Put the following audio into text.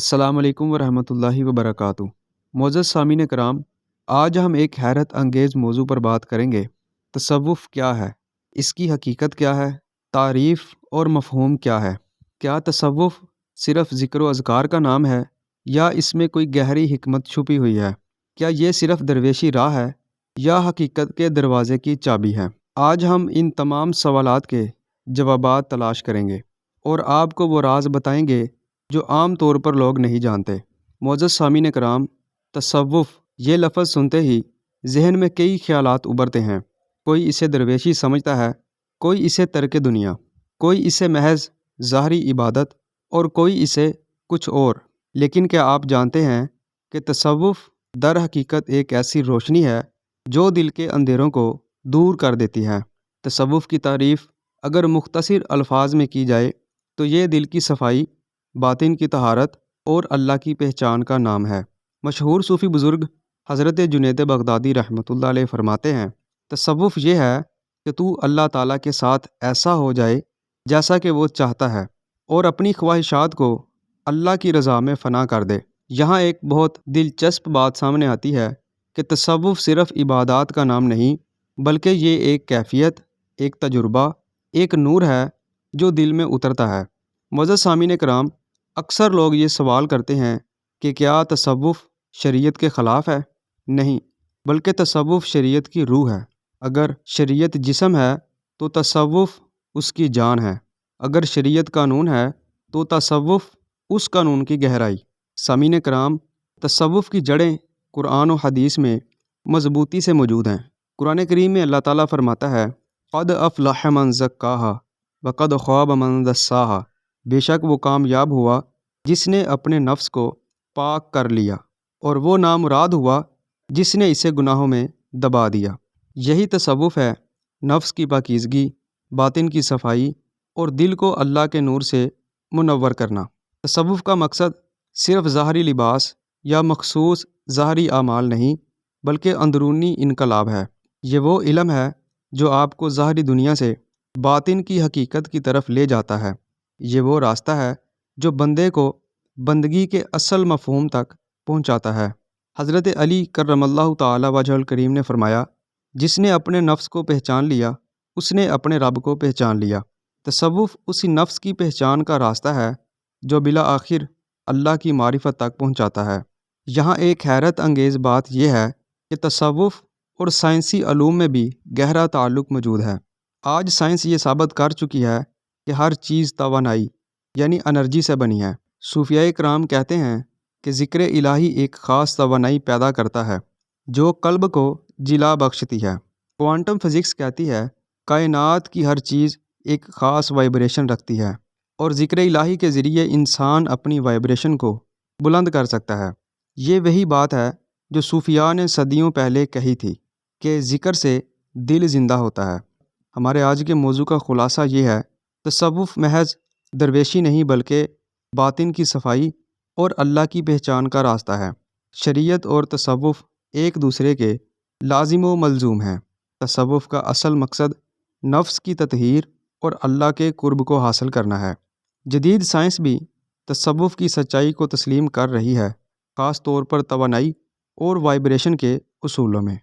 السلام علیکم ورحمۃ اللہ وبرکاتہ۔ معزز سامعین کرام، آج ہم ایک حیرت انگیز موضوع پر بات کریں گے۔ تصوف کیا ہے؟ اس کی حقیقت کیا ہے؟ تعریف اور مفہوم کیا ہے؟ کیا تصوف صرف ذکر و اذکار کا نام ہے یا اس میں کوئی گہری حکمت چھپی ہوئی ہے؟ کیا یہ صرف درویشی راہ ہے یا حقیقت کے دروازے کی چابی ہے؟ آج ہم ان تمام سوالات کے جوابات تلاش کریں گے اور آپ کو وہ راز بتائیں گے جو عام طور پر لوگ نہیں جانتے۔ معزز سامعین کرام، تصوف یہ لفظ سنتے ہی ذہن میں کئی خیالات ابھرتے ہیں۔ کوئی اسے درویشی سمجھتا ہے، کوئی اسے ترک دنیا، کوئی اسے محض ظاہری عبادت اور کوئی اسے کچھ اور۔ لیکن کیا آپ جانتے ہیں کہ تصوف در حقیقت ایک ایسی روشنی ہے جو دل کے اندھیروں کو دور کر دیتی ہے؟ تصوف کی تعریف اگر مختصر الفاظ میں کی جائے تو یہ دل کی صفائی، باطن کی طہارت اور اللہ کی پہچان کا نام ہے۔ مشہور صوفی بزرگ حضرت جنید بغدادی رحمۃ اللہ علیہ فرماتے ہیں، تصوف یہ ہے کہ تو اللہ تعالیٰ کے ساتھ ایسا ہو جائے جیسا کہ وہ چاہتا ہے اور اپنی خواہشات کو اللہ کی رضا میں فنا کر دے۔ یہاں ایک بہت دلچسپ بات سامنے آتی ہے کہ تصوف صرف عبادات کا نام نہیں، بلکہ یہ ایک کیفیت، ایک تجربہ، ایک نور ہے جو دل میں اترتا ہے۔ معزز سامعین کرام، اکثر لوگ یہ سوال کرتے ہیں کہ کیا تصوف شریعت کے خلاف ہے؟ نہیں، بلکہ تصوف شریعت کی روح ہے۔ اگر شریعت جسم ہے تو تصوف اس کی جان ہے۔ اگر شریعت قانون ہے تو تصوف اس قانون کی گہرائی۔ سامعین کرام، تصوف کی جڑیں قرآن و حدیث میں مضبوطی سے موجود ہیں۔ قرآن کریم میں اللہ تعالیٰ فرماتا ہے، قد افلح من زکاہا وقد خاب من دساہا۔ بے شک وہ کامیاب ہوا جس نے اپنے نفس کو پاک کر لیا، اور وہ نامراد ہوا جس نے اسے گناہوں میں دبا دیا۔ یہی تصوف ہے، نفس کی پاکیزگی، باطن کی صفائی اور دل کو اللہ کے نور سے منور کرنا۔ تصوف کا مقصد صرف ظاہری لباس یا مخصوص ظاہری اعمال نہیں، بلکہ اندرونی انقلاب ہے۔ یہ وہ علم ہے جو آپ کو ظاہری دنیا سے باطن کی حقیقت کی طرف لے جاتا ہے۔ یہ وہ راستہ ہے جو بندے کو بندگی کے اصل مفہوم تک پہنچاتا ہے۔ حضرت علی کرم اللہ تعالی وجہ الکریم نے فرمایا، جس نے اپنے نفس کو پہچان لیا اس نے اپنے رب کو پہچان لیا۔ تصوف اسی نفس کی پہچان کا راستہ ہے جو بالآخر اللہ کی معرفت تک پہنچاتا ہے۔ یہاں ایک حیرت انگیز بات یہ ہے کہ تصوف اور سائنسی علوم میں بھی گہرا تعلق موجود ہے۔ آج سائنس یہ ثابت کر چکی ہے کہ ہر چیز توانائی یعنی انرجی سے بنی ہے۔ صوفیاء کرام کہتے ہیں کہ ذکر الہی ایک خاص توانائی پیدا کرتا ہے جو قلب کو جلا بخشتی ہے۔ کوانٹم فزکس کہتی ہے کائنات کی ہر چیز ایک خاص وائبریشن رکھتی ہے، اور ذکر الہی کے ذریعے انسان اپنی وائبریشن کو بلند کر سکتا ہے۔ یہ وہی بات ہے جو صوفیاء نے صدیوں پہلے کہی تھی کہ ذکر سے دل زندہ ہوتا ہے۔ ہمارے آج کے موضوع کا خلاصہ یہ ہے، تصوف محض درویشی نہیں بلکہ باطن کی صفائی اور اللہ کی پہچان کا راستہ ہے۔ شریعت اور تصوف ایک دوسرے کے لازم و ملزوم ہیں۔ تصوف کا اصل مقصد نفس کی تطہیر اور اللہ کے قرب کو حاصل کرنا ہے۔ جدید سائنس بھی تصوف کی سچائی کو تسلیم کر رہی ہے، خاص طور پر توانائی اور وائبریشن کے اصولوں میں۔